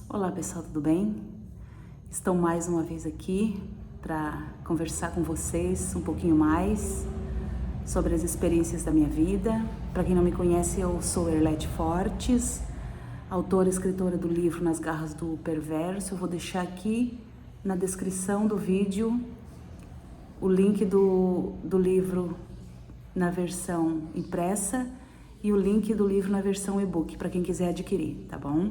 Olá pessoal, tudo bem? Estou mais uma vez aqui para conversar com vocês um pouquinho mais sobre as experiências da minha vida. Para quem não me conhece, eu sou Erlete Fortes, autora e escritora do livro Nas Garras do Perverso. Eu vou deixar aqui na descrição do vídeo o link do livro na versão impressa e o link do livro na versão e-book para quem quiser adquirir, tá bom?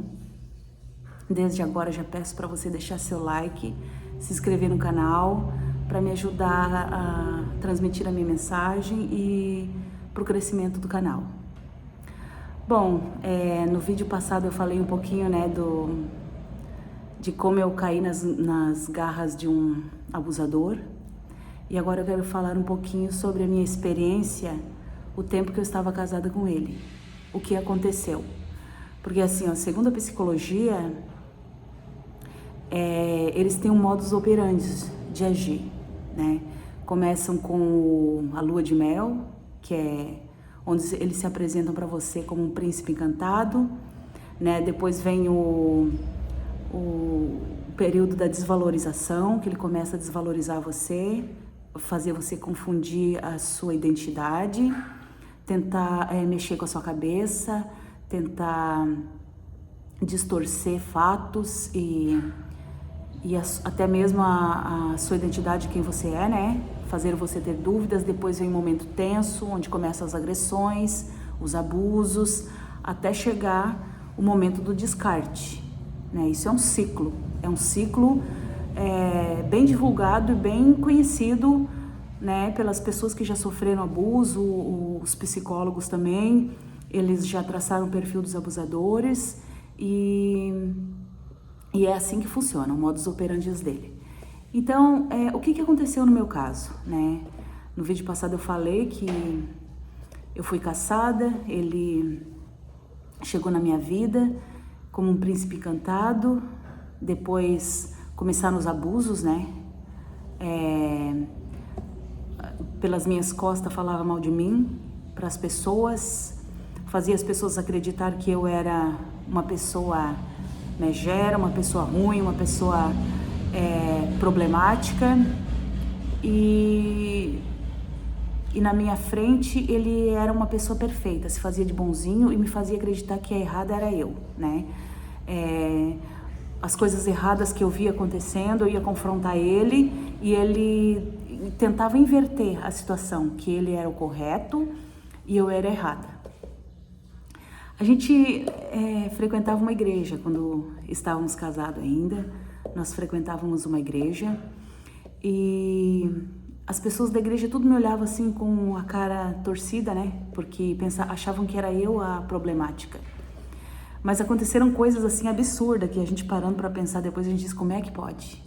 Desde agora já peço para você deixar seu like, se inscrever no canal para me ajudar a transmitir a minha mensagem e para o crescimento do canal. Bom, no vídeo passado eu falei um pouquinho, de como eu caí nas garras de um abusador. E agora eu quero falar um pouquinho sobre a minha experiência, o tempo que eu estava casada com ele, o que aconteceu. Porque assim, segundo a psicologia, eles têm um modus operandi de agir, né? Começam com a lua de mel, que é onde eles se apresentam para você como um príncipe encantado, né? Depois vem o período da desvalorização, que ele começa a desvalorizar você, fazer você confundir a sua identidade, tentar mexer com a sua cabeça, tentar distorcer fatos e até mesmo a sua identidade, quem você é, né? Fazer você ter dúvidas. Depois vem um momento tenso, onde começam as agressões, os abusos, até chegar o momento do descarte, né? Isso é um ciclo bem divulgado e bem conhecido, né, pelas pessoas que já sofreram abuso. Os psicólogos também, eles já traçaram o perfil dos abusadores e é assim que funciona, o modus operandi dele. Então, o que aconteceu no meu caso, né? No vídeo passado eu falei que eu fui caçada, ele chegou na minha vida como um príncipe encantado, depois começaram os abusos, né? Pelas minhas costas falava mal de mim para as pessoas, fazia as pessoas acreditar que eu era uma pessoa megera, uma pessoa ruim, uma pessoa problemática, e na minha frente ele era uma pessoa perfeita, se fazia de bonzinho e me fazia acreditar que a errada era eu, né? As coisas erradas que eu via acontecendo, eu ia confrontar ele e ele tentava inverter a situação, que ele era o correto e eu era errada. A gente frequentava uma igreja quando estávamos casados ainda. Nós frequentávamos uma igreja e as pessoas da igreja tudo me olhavam assim com a cara torcida, né? Porque achavam que era eu a problemática. Mas aconteceram coisas assim absurdas que a gente parando para pensar depois a gente diz: como é que pode?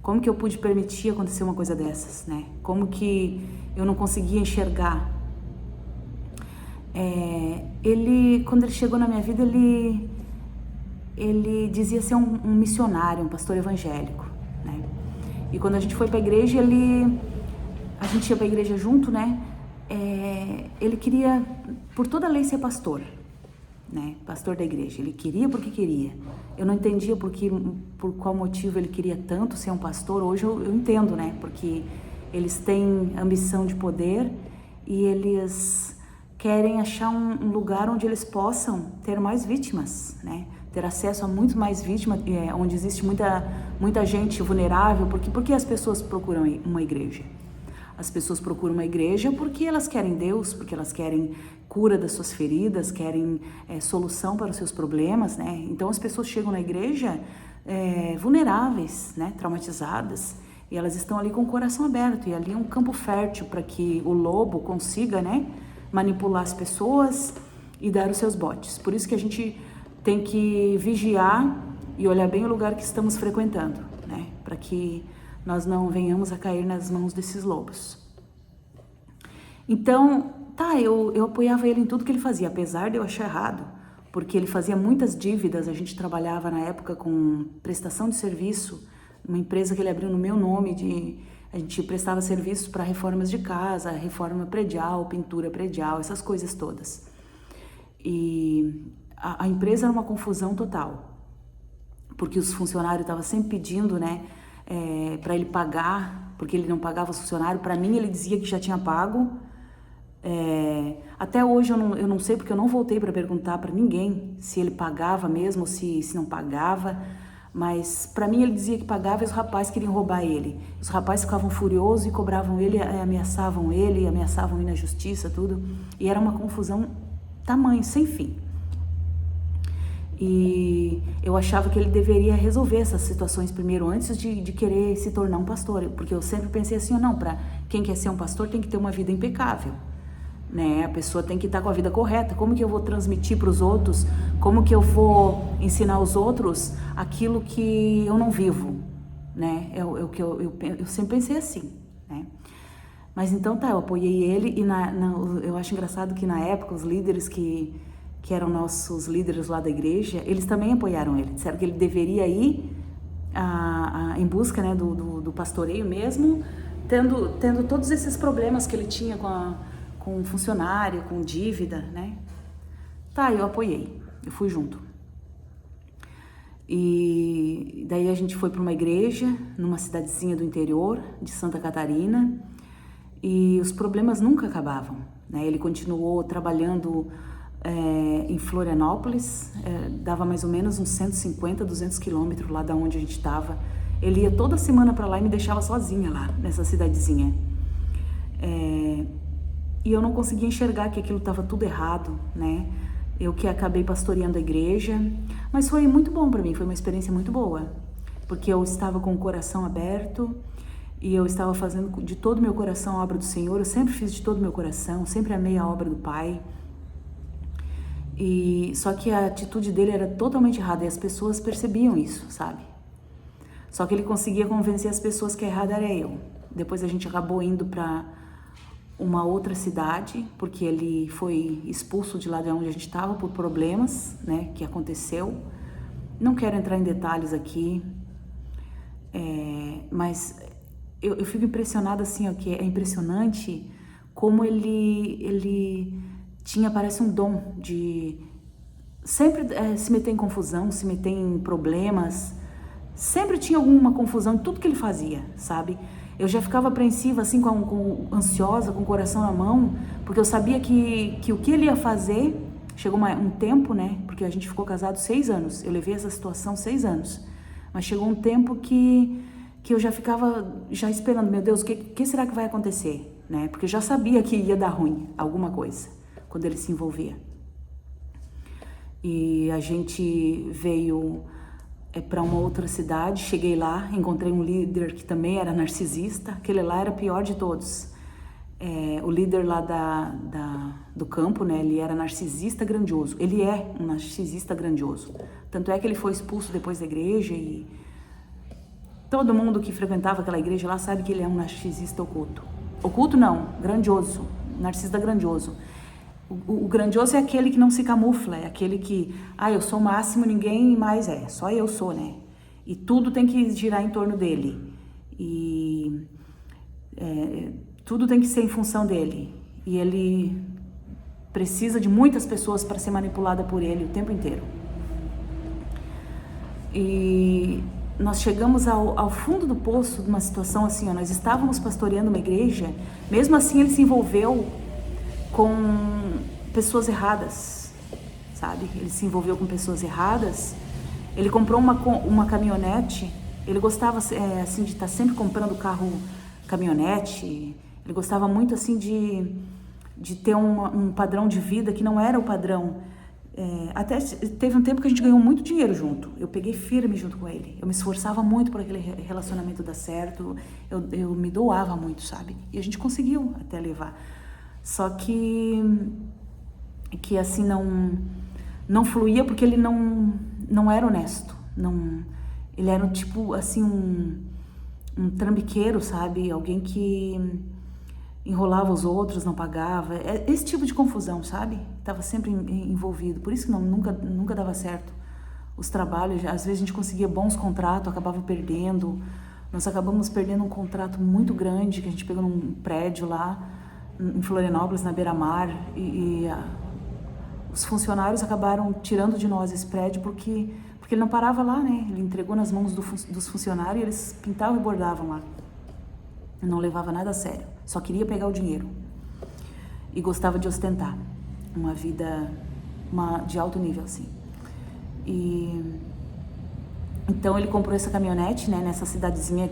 Como que eu pude permitir acontecer uma coisa dessas, né? Como que eu não conseguia enxergar? Quando ele chegou na minha vida, ele dizia ser um missionário, um pastor evangélico, né? E quando a gente foi para a igreja, a gente ia para a igreja junto, né? Ele queria, por toda a lei, ser pastor, né? Pastor da igreja. Ele queria porque queria. Eu não entendia por qual motivo ele queria tanto ser um pastor. Hoje eu entendo, né? Porque eles têm ambição de poder e eles querem achar um lugar onde eles possam ter mais vítimas, né? Ter acesso a muito mais vítimas, onde existe muita gente vulnerável. Por que as pessoas procuram uma igreja? As pessoas procuram uma igreja porque elas querem Deus, porque elas querem cura das suas feridas, querem solução para os seus problemas, né? Então as pessoas chegam na igreja vulneráveis, né? Traumatizadas, e elas estão ali com o coração aberto, e ali é um campo fértil para que o lobo consiga, né, manipular as pessoas e dar os seus botes. Por isso que a gente tem que vigiar e olhar bem o lugar que estamos frequentando, né? Para que nós não venhamos a cair nas mãos desses lobos. Então, eu apoiava ele em tudo que ele fazia, apesar de eu achar errado, porque ele fazia muitas dívidas. A gente trabalhava na época com prestação de serviço, uma empresa que ele abriu no meu nome, a gente prestava serviços para reformas de casa, reforma predial, pintura predial, essas coisas todas. E a empresa era uma confusão total. porque os funcionários estavam sempre pedindo, né, para ele pagar, porque ele não pagava os funcionários. Para mim, ele dizia que já tinha pago. Até hoje eu não sei, porque eu não voltei para perguntar para ninguém se ele pagava mesmo ou se não pagava. Mas para mim ele dizia que pagava e os rapazes queriam roubar ele. Os rapazes ficavam furiosos e cobravam ele, ameaçavam ir na justiça, tudo. E era uma confusão tamanho, sem fim. E eu achava que ele deveria resolver essas situações primeiro, antes de querer se tornar um pastor. Porque eu sempre pensei assim, não, para quem quer ser um pastor tem que ter uma vida impecável, né? A pessoa tem que estar com a vida correta. Como que eu vou transmitir para os outros? Como que eu vou ensinar aos outros aquilo que eu não vivo, né? Eu sempre pensei assim, né? Mas então tá, eu apoiei ele. E eu acho engraçado que na época os líderes que eram nossos líderes lá da igreja, eles também apoiaram ele. Disseram que ele deveria ir em busca, né, do pastoreio mesmo, tendo todos esses problemas que ele tinha com funcionário, com dívida, né? Tá, eu apoiei, eu fui junto. E daí a gente foi para uma igreja, numa cidadezinha do interior de Santa Catarina, e os problemas nunca acabavam, né? Ele continuou trabalhando em Florianópolis, dava mais ou menos uns 150, 200 quilômetros lá da onde a gente estava. Ele ia toda semana para lá e me deixava sozinha lá, nessa cidadezinha. E eu não conseguia enxergar que aquilo estava tudo errado, né? Eu que acabei pastoreando a igreja, mas foi muito bom para mim, foi uma experiência muito boa, porque eu estava com o coração aberto e eu estava fazendo de todo o meu coração a obra do Senhor. Eu sempre fiz de todo o meu coração, sempre amei a obra do Pai. E só que a atitude dele era totalmente errada e as pessoas percebiam isso, sabe? Só que ele conseguia convencer as pessoas que a errada era eu. Depois a gente acabou indo para uma outra cidade, porque ele foi expulso de lá de onde a gente estava por problemas, né, que aconteceu. Não quero entrar em detalhes aqui, mas eu fico impressionada assim, ó, que é impressionante como ele tinha, parece um dom de sempre se meter em confusão, se meter em problemas. Sempre tinha alguma confusão em tudo que ele fazia, sabe? Eu já ficava apreensiva, assim, ansiosa, com o coração na mão, porque eu sabia que o que ele ia fazer. Chegou um tempo, né? Porque a gente ficou casado 6 anos. Eu levei essa situação 6 anos. Mas chegou um tempo que eu já ficava esperando, meu Deus, o que será que vai acontecer, né? Porque eu já sabia que ia dar ruim alguma coisa quando ele se envolvia. E a gente veio para uma outra cidade, cheguei lá, encontrei um líder que também era narcisista. Aquele lá era o pior de todos. O líder lá do campo, né, ele era narcisista grandioso. Ele é um narcisista grandioso. Tanto é que ele foi expulso depois da igreja e todo mundo que frequentava aquela igreja lá sabe que ele é um narcisista oculto. Oculto não, grandioso, narcisista grandioso. O grandioso é aquele que não se camufla, é aquele que, eu sou o máximo, ninguém mais é, só eu sou, né? E tudo tem que girar em torno dele. E tudo tem que ser em função dele. E ele precisa de muitas pessoas para ser manipulada por ele o tempo inteiro. E nós chegamos ao fundo do poço de uma situação assim, nós estávamos pastoreando uma igreja, mesmo assim ele se envolveu com pessoas erradas, sabe? Ele se envolveu com pessoas erradas. Ele comprou uma caminhonete. Ele gostava assim de estar sempre comprando caminhonete. Ele gostava muito assim de ter um padrão de vida que não era o padrão. Até teve um tempo que a gente ganhou muito dinheiro junto. Eu peguei firme junto com ele. Eu me esforçava muito por aquele relacionamento dar certo. Eu me doava muito, sabe? E a gente conseguiu até levar. Só que assim não fluía porque ele não era honesto. Ele era tipo assim um trambiqueiro, sabe? Alguém que enrolava os outros, não pagava. Esse tipo de confusão, sabe? Estava sempre envolvido. Por isso que nunca dava certo os trabalhos. Às vezes a gente conseguia bons contratos, acabava perdendo. Nós acabamos perdendo um contrato muito grande que a gente pegou num prédio lá em Florianópolis, na beira-mar, e os funcionários acabaram tirando de nós esse prédio porque Porque ele não parava lá, né? Ele entregou nas mãos dos funcionários e eles pintavam e bordavam lá. Não levava nada a sério, só queria pegar o dinheiro. E gostava de ostentar. Uma vida de alto nível, assim. E então ele comprou essa caminhonete, né, nessa cidadezinha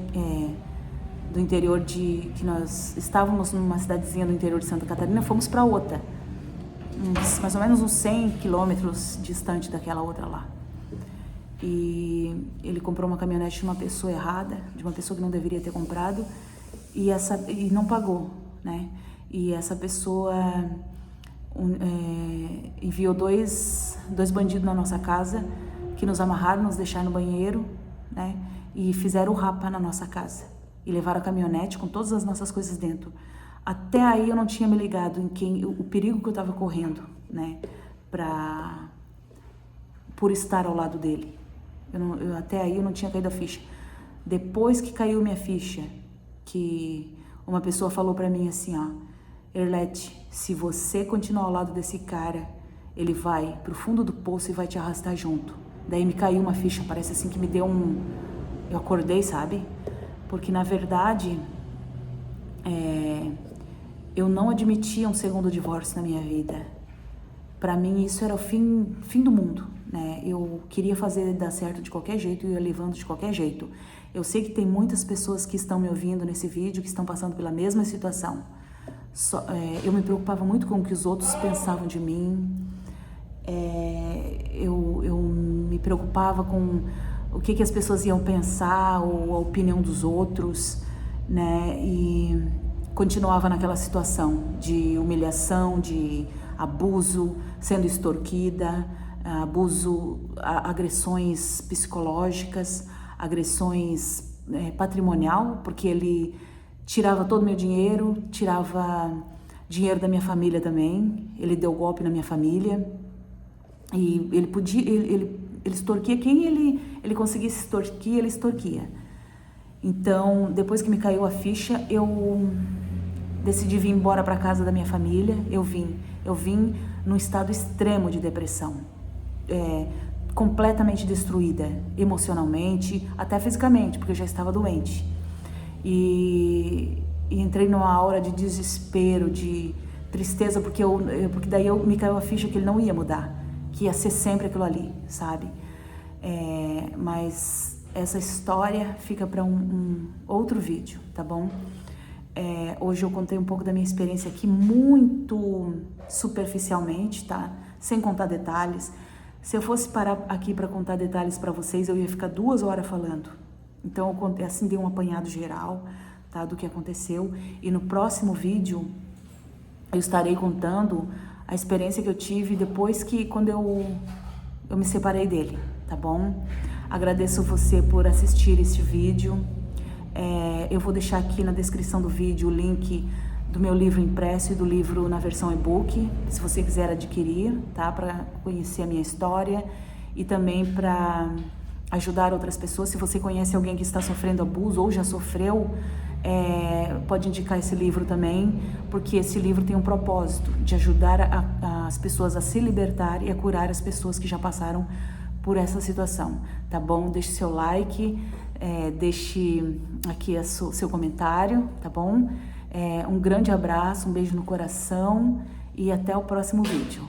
do interior que nós estávamos numa cidadezinha do interior de Santa Catarina, fomos para outra, mais ou menos uns 100 quilômetros distante daquela outra lá. E ele comprou uma caminhonete de uma pessoa errada, de uma pessoa que não deveria ter comprado, e não pagou, né? E essa pessoa enviou dois bandidos na nossa casa, que nos amarraram, nos deixaram no banheiro, né? E fizeram o rapa na nossa casa. E levaram a caminhonete com todas as nossas coisas dentro. Até aí eu não tinha me ligado em o perigo que eu estava correndo, né? Por estar ao lado dele. Até aí eu não tinha caído a ficha. Depois que caiu minha ficha, que uma pessoa falou pra mim assim, ó: Erlete, se você continuar ao lado desse cara, ele vai pro fundo do poço e vai te arrastar junto. Daí me caiu uma ficha, parece assim que me deu eu acordei, sabe? Porque na verdade, eu não admitia um segundo divórcio na minha vida. Pra mim isso era o fim do mundo, né? Eu queria fazer dar certo de qualquer jeito e ia levando de qualquer jeito. Eu sei que tem muitas pessoas que estão me ouvindo nesse vídeo que estão passando pela mesma situação. Eu me preocupava muito com o que os outros pensavam de mim. Eu me preocupava com o que as pessoas iam pensar ou a opinião dos outros, né? E continuava naquela situação de humilhação, de abuso, sendo extorquida, agressões psicológicas, agressões patrimonial, porque ele tirava todo o meu dinheiro, tirava dinheiro da minha família também. Ele deu golpe na minha família e ele extorquia quem ele conseguisse extorquir, ele extorquia. Então, depois que me caiu a ficha, eu decidi vir embora para casa da minha família. Eu vim num estado extremo de depressão, completamente destruída emocionalmente, até fisicamente, porque eu já estava doente. E entrei numa aura de desespero, de tristeza, porque daí me caiu a ficha que ele não ia mudar, que ia ser sempre aquilo ali, sabe? Mas essa história fica para um outro vídeo, tá bom? Hoje eu contei um pouco da minha experiência aqui, muito superficialmente, tá? Sem contar detalhes. Se eu fosse parar aqui para contar detalhes para vocês, eu ia ficar 2 horas falando. Então eu contei, assim, dei um apanhado geral, tá, do que aconteceu. E no próximo vídeo eu estarei contando a experiência que eu tive depois quando eu me separei dele, tá bom? Agradeço você por assistir este vídeo. Eu vou deixar aqui na descrição do vídeo o link do meu livro impresso e do livro na versão e-book, se você quiser adquirir, tá? Para conhecer a minha história e também para ajudar outras pessoas. Se você conhece alguém que está sofrendo abuso ou já sofreu, pode indicar esse livro também, porque esse livro tem um propósito de ajudar as pessoas a se libertar e a curar as pessoas que já passaram por essa situação, tá bom? Deixe seu like, deixe aqui seu comentário, tá bom? Um grande abraço, um beijo no coração e até o próximo vídeo.